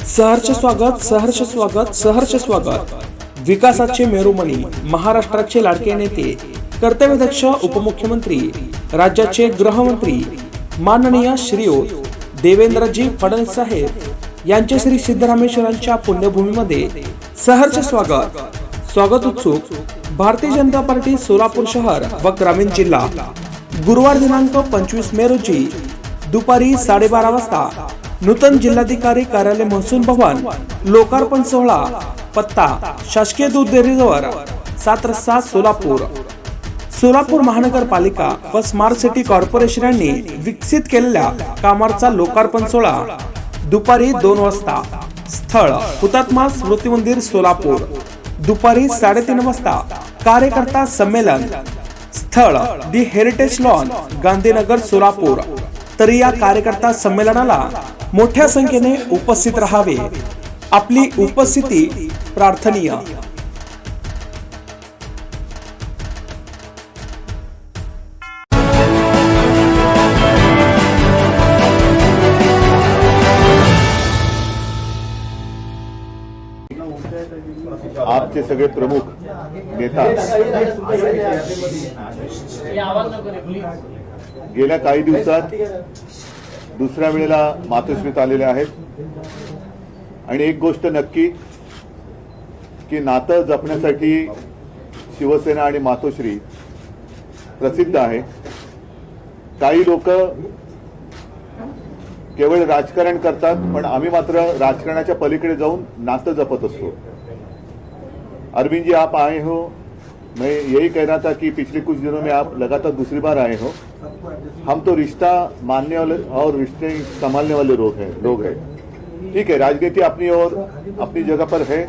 सहर्ष स्वागत विकासाचे मेरुमणी, महाराष्ट्राचे लाडके नेते, कर्तव्यदक्ष उपमुख्यमंत्री, राज्याचे गृहमंत्री माननीय श्रीयुत देवेंद्रजी फडणवीस साहेब यांचे श्री सिद्धरामेश्वरांच्या पुण्यभूमीमध्ये सहर्ष स्वागत उत्सुक भारतीय जनता पार्टी सोलापूर शहर व ग्रामीण जिल्हा गुरुवार दिनांक 25 मे रोजी दुपारी 12:30 वाजता नूतन जिल्हाधिकारी कार्यालय महसूल भवन लोकार्पण सोहळा, पत्ता शासकीय दूध डेअरीजवळ 7 रस्ता सोलापूर महानगरपालिका व स्मार्ट सिटी कॉर्पोरेशन यांनी विकसित केलेल्या कामांचा लोकार्पण सोहळा दुपारी 2 वाजता, स्थळ हुतात्मा स्मृती मंदिर सोलापूर, दुपारी 3:30 वाजता कार्यकर्ता संमेलन, स्थळ दी हेरिटेज लॉन गांधीनगर सोलापूर। तर या कार्यकर्ता संमेलनाला मोठ्या संख्येने उपस्थित राहावे, आपली उपस्थिती प्रार्थनीय। आपचे सगळे प्रमुख नेता गेल्या काही दिवसात दुसऱ्या वेळेला मातोश्रीत आलेले आहेत आणि एक गोष्ट नक्की की नातं जपण्यासाठी शिवसेना आणि मातोश्री प्रसिद्ध आहे। काही लोक केवळ राजकारण करतात, पण आम्ही मात्र राजकारणाच्या पलीकडे जाऊन नातं जपत असतो। अरविंद जी, आप आए हो, मैं यही कहना था कि पिछले कुछ दिनों में आप लगातार दूसरी बार आए हो। हम तो रिश्ता मानने वाले और रिश्ते संभालने वाले लोग हैं। ठीक है, राजनीति अपनी और अपनी जगह पर है,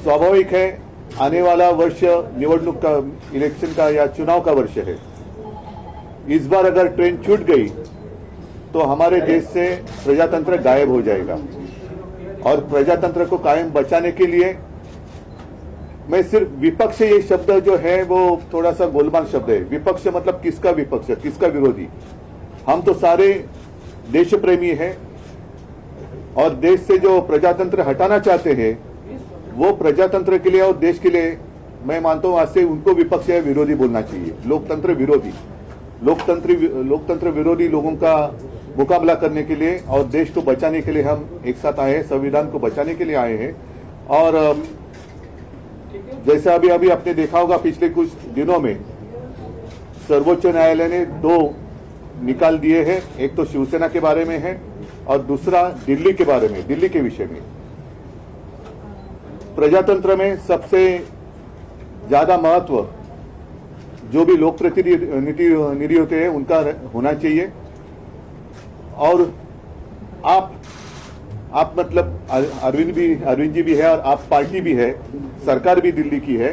स्वाभाविक है। आने वाला वर्ष निवडणूक का, इलेक्शन का या चुनाव का वर्ष है। इस बार अगर ट्रेन छूट गई तो हमारे देश से प्रजातंत्र गायब हो जाएगा और प्रजातंत्र को कायम बचाने के लिए मैं सिर्फ विपक्ष, ये शब्द जो है वो थोड़ा सा गोलमाल शब्द है। विपक्ष मतलब किसका विपक्ष, किसका विरोधी? हम तो सारे देश प्रेमी हैं और देश से जो प्रजातंत्र हटाना चाहते हैं वो प्रजातंत्र के लिए और देश के लिए मैं मानता हूं आज से उनको विपक्ष या विरोधी बोलना चाहिए। लोकतंत्र विरोधी, लोकतंत्र विरोधी लोगों का मुकाबला करने के लिए और देश को बचाने के लिए हम एक साथ आए हैं, संविधान को बचाने के लिए आए हैं। और जैसा अभी आपने देखा होगा पिछले कुछ दिनों में सर्वोच्च न्यायालय ने 2 निकाल दिए हैं। एक तो शिवसेना के बारे में है और दूसरा दिल्ली के बारे में, दिल्ली के विषय में। प्रजातंत्र में सबसे ज्यादा महत्व जो भी लोक प्रतिनिधि होते हैं उनका होना चाहिए। और आप मतलब अरविंद जी भी है और आप पार्टी भी है, सरकार भी दिल्ली की है।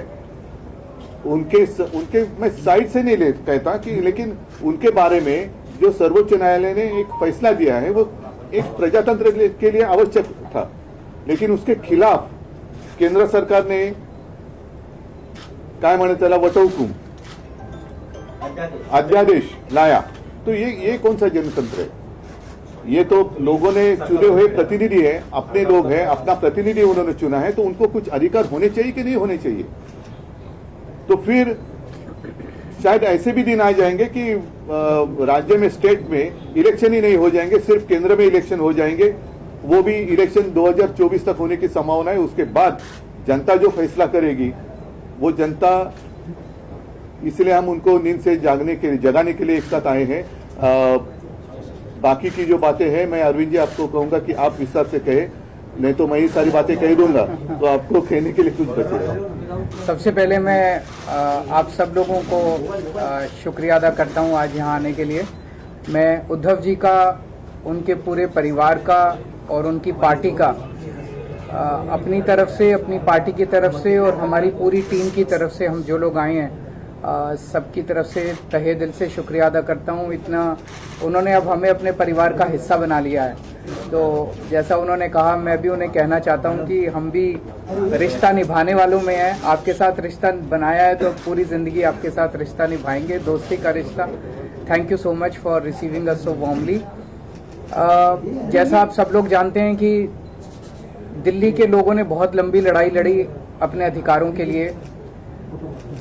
उनके मैं साइड से नहीं कहता कि, लेकिन उनके बारे में जो सर्वोच्च न्यायालय ने एक फैसला दिया है वो एक प्रजातंत्र के लिए आवश्यक था, लेकिन उसके खिलाफ केंद्र सरकार ने काय म्हणे त्याला वटहुकूम, अध्यादेश लाया। तो ये कौन सा जनतंत्र है? ये तो लोगों ने चुने हुए प्रतिनिधि है, अपने लोग हैं, अपना प्रतिनिधि उन्होंने चुना है, तो उनको कुछ अधिकार होने चाहिए कि नहीं होने चाहिए? तो फिर शायद ऐसे भी दिन आ जाएंगे कि राज्य में, स्टेट में इलेक्शन ही नहीं हो जाएंगे, सिर्फ केंद्र में इलेक्शन हो जाएंगे। वो भी इलेक्शन 2024 तक होने की संभावना है। उसके बाद जनता जो फैसला करेगी वो जनता, इसलिए हम उनको नींद से जगाने के लिए एक साथ आए हैं। बाकी की जो बातें हैं मैं अरविंद जी आपको कहूंगा कि आप विस्तार से कहे, नहीं तो मैं ही सारी बातें कह दूंगा तो आपको कहने के लिए कुछ बचेगा। सबसे पहले मैं आप सब लोगों को शुक्रिया अदा करता हूं आज यहाँ आने के लिए। मैं उद्धव जी का, उनके पूरे परिवार का और उनकी पार्टी का अपनी तरफ से, अपनी पार्टी की तरफ से और हमारी पूरी टीम की तरफ से, हम जो लोग आए हैं सबकी तरफ से तहे दिल से शुक्रिया अदा करता हूँ। इतना उन्होंने अब हमें अपने परिवार का हिस्सा बना लिया है, तो जैसा उन्होंने कहा मैं भी उन्हें कहना चाहता हूँ कि हम भी रिश्ता निभाने वालों में हैं। आपके साथ रिश्ता बनाया है तो पूरी ज़िंदगी आपके साथ रिश्ता निभाएंगे, दोस्ती का रिश्ता। Thank you so much for receiving us so warmly. जैसा आप सब लोग जानते हैं कि दिल्ली के लोगों ने बहुत लंबी लड़ाई लड़ी अपने अधिकारों के लिए।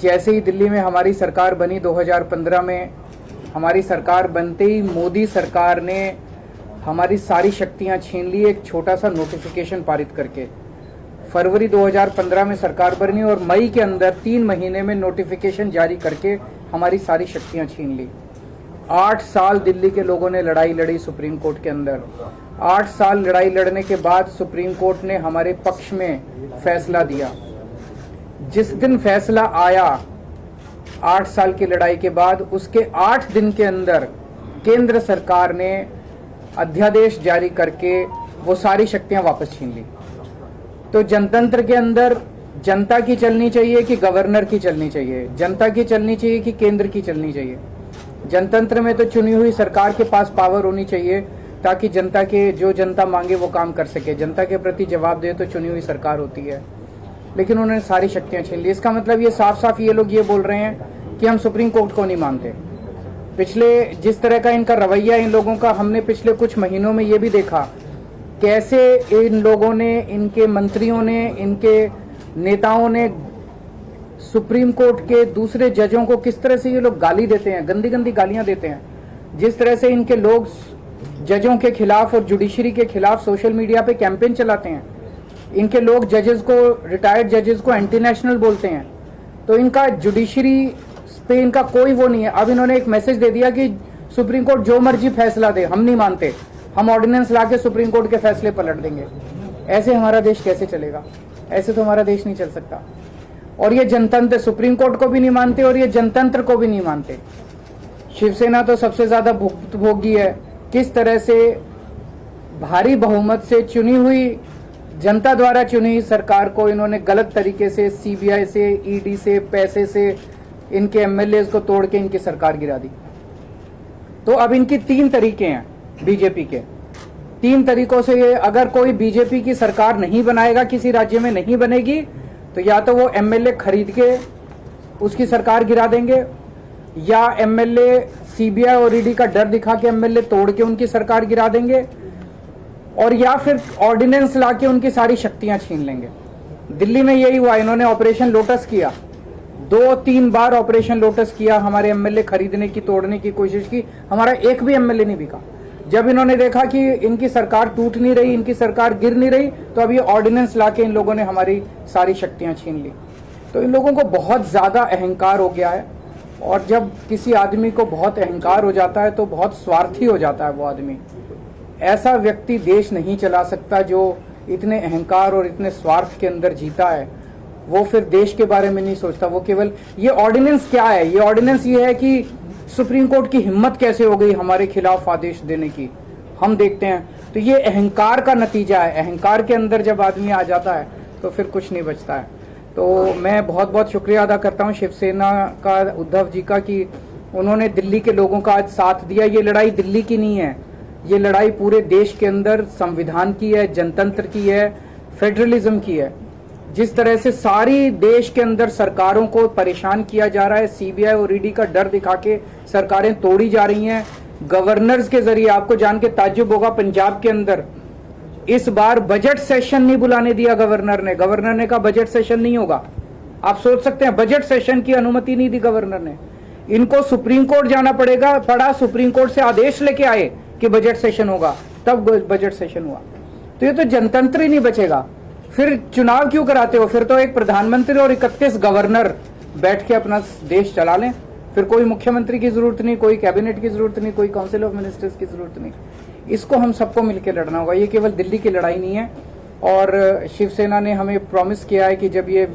जैसे ही दिल्ली में हमारी सरकार बनी 2015 में, हमारी सरकार बनते ही मोदी सरकार ने हमारी सारी शक्तियां छीन ली एक छोटा सा नोटिफिकेशन पारित करके। फरवरी 2015 में सरकार बनी और मई के अंदर 3 महीने में नोटिफिकेशन जारी करके हमारी सारी शक्तियां छीन ली। 8 साल दिल्ली के लोगों ने लड़ाई लड़ी सुप्रीम कोर्ट के अंदर। 8 साल लड़ाई लड़ने के बाद सुप्रीम कोर्ट ने हमारे पक्ष में फैसला दिया। जिस दिन फैसला आया 8 साल की लड़ाई के बाद, उसके 8 दिन के अंदर केंद्र सरकार ने अध्यादेश जारी करके वो सारी शक्तियां वापस छीन ली। तो जनतंत्र के अंदर जनता की चलनी चाहिए कि गवर्नर की चलनी चाहिए, जनता की चलनी चाहिए कि केंद्र की चलनी चाहिए। जनतंत्र में तो चुनी हुई सरकार के पास पावर होनी चाहिए ताकि जनता के जो जनता मांगे वो काम कर सके, जनता के प्रति जवाब दे तो चुनी हुई सरकार होती है। लेकिन उन्होंने सारी शक्तियां छीन ली। इसका मतलब ये साफ साफ ये लोग ये बोल रहे हैं कि हम सुप्रीम कोर्ट को नहीं मानते। पिछले जिस तरह का इनका रवैया इन लोगों का हमने पिछले कुछ महीनों में ये भी देखा कैसे इन लोगों ने, इनके मंत्रियों ने, इनके नेताओं ने सुप्रीम कोर्ट के दूसरे जजों को किस तरह से ये लोग गाली देते हैं, गंदी गंदी गालियां देते हैं। जिस तरह से इनके लोग जजों के खिलाफ और जुडिशरी के खिलाफ सोशल मीडिया पे कैंपेन चलाते हैं। इनके लोग जजेस को, रिटायर्ड जजेस को एंटी नेशनल बोलते हैं। तो इनका जुडिशरी पे इनका कोई वो नहीं है। अब इन्होंने एक मैसेज दे दिया कि सुप्रीम कोर्ट जो मर्जी फैसला दे, हम नहीं मानते, हम ऑर्डिनेंस लाके सुप्रीम कोर्ट के फैसले पलट देंगे। ऐसे हमारा देश कैसे चलेगा? ऐसे तो हमारा देश नहीं चल सकता। और ये जनतंत्र सुप्रीम कोर्ट को भी नहीं मानते और ये जनतंत्र को भी नहीं मानते। शिवसेना तो सबसे ज्यादा भुक्तभोगी है। किस तरह से भारी बहुमत से चुनी हुई, जनता द्वारा चुनी हुई सरकार को इन्होंने गलत तरीके से सीबीआई से, ईडी से, पैसे से इनके एमएलए को तोड़ के इनकी सरकार गिरा दी। तो अब इनकी 3 तरीके हैं बीजेपी के। 3 तरीकों से ये, अगर कोई बीजेपी की सरकार नहीं बनाएगा, किसी राज्य में नहीं बनेगी, तो या तो वो एमएलए खरीद के उसकी सरकार गिरा देंगे, या एमएलए सीबीआई और ईडी का डर दिखा के एमएलए तोड़ के उनकी सरकार गिरा देंगे, और या फिर ऑर्डिनेंस लाके उनकी सारी शक्तियां छीन लेंगे। दिल्ली में यही हुआ। इन्होंने ऑपरेशन लोटस किया, 2-3 बार ऑपरेशन लोटस किया, हमारे एमएलए खरीदने की, तोड़ने की कोशिश की, हमारा एक भी एमएलए नहीं बिका। जब इन्होंने देखा कि इनकी सरकार टूट नहीं रही, इनकी सरकार गिर नहीं रही, तो अब ये ऑर्डिनेंस लाके इन लोगों ने हमारी सारी शक्तियां छीन ली। तो इन लोगों को बहुत ज्यादा अहंकार हो गया है, और जब किसी आदमी को बहुत अहंकार हो जाता है तो बहुत स्वार्थी हो जाता है वो आदमी। ऐसा व्यक्ति देश नहीं चला सकता जो इतने अहंकार और इतने स्वार्थ के अंदर जीता है। वो फिर देश के बारे में नहीं सोचता, वो केवल ये ऑर्डिनेंस क्या है, ये ऑर्डिनेंस ये है कि सुप्रीम कोर्ट की हिम्मत कैसे हो गई हमारे खिलाफ आदेश देने की, हम देखते हैं। तो ये अहंकार का नतीजा है। अहंकार के अंदर जब आदमी आ जाता है तो फिर कुछ नहीं बचता है। तो मैं बहुत बहुत शुक्रिया अदा करता हूँ शिवसेना का, उद्धव जी का, कि उन्होंने दिल्ली के लोगों का आज साथ दिया। ये लड़ाई दिल्ली की नहीं है, ये लड़ाई पूरे देश के अंदर संविधान की है, जनतंत्र की है, फेडरलिज्म की है। जिस तरह से सारी देश के अंदर सरकारों को परेशान किया जा रहा है, सीबीआई और ईडी का डर दिखा के सरकारें तोड़ी जा रही हैं गवर्नर्स के जरिए। आपको जान के ताज्जुब होगा, पंजाब के अंदर इस बार बजट सेशन नहीं बुलाने दिया गवर्नर ने। गवर्नर ने कहा बजट सेशन नहीं होगा। आप सोच सकते हैं, बजट सेशन की अनुमति नहीं दी गवर्नर ने। इनको सुप्रीम कोर्ट जाना पड़ा, सुप्रीम कोर्ट से आदेश लेके आए कि बजट सेशन होगा, तब बजट सेशन हुआ। तो ये तो जनतंत्र ही नहीं बचेगा। फिर चुनाव क्यों कराते हो? फिर तो एक प्रधानमंत्री और 31 गवर्नर बैठ के अपना देश चला लें। फिर कोई मुख्यमंत्री की जरूरत नहीं, कोई कैबिनेट की जरूरत नहीं, कोई काउंसिल ऑफ मिनिस्टर्स की जरूरत नहीं। इसको हम सबको मिलकर लड़ना होगा। ये केवल दिल्ली की लड़ाई नहीं है। और शिवसेना ने हमें प्रॉमिस किया है कि जब ये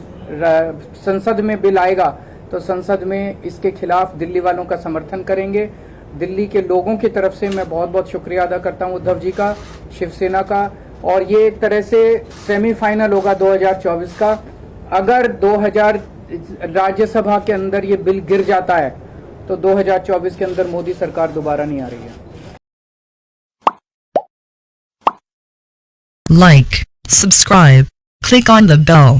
संसद में बिल आएगा तो संसद में इसके खिलाफ दिल्ली वालों का समर्थन करेंगे। दिल्ली के लोगों की तरफ से मैं बहुत बहुत शुक्रिया अदा करता हूं उद्धव जी का, शिवसेना का। और ये एक तरह से सेमीफाइनल होगा 2024 का। अगर 2000 राज्यसभा के अंदर ये बिल गिर जाता है तो 2024 के अंदर मोदी सरकार दोबारा नहीं आ रही है। Like, subscribe, click on the bell.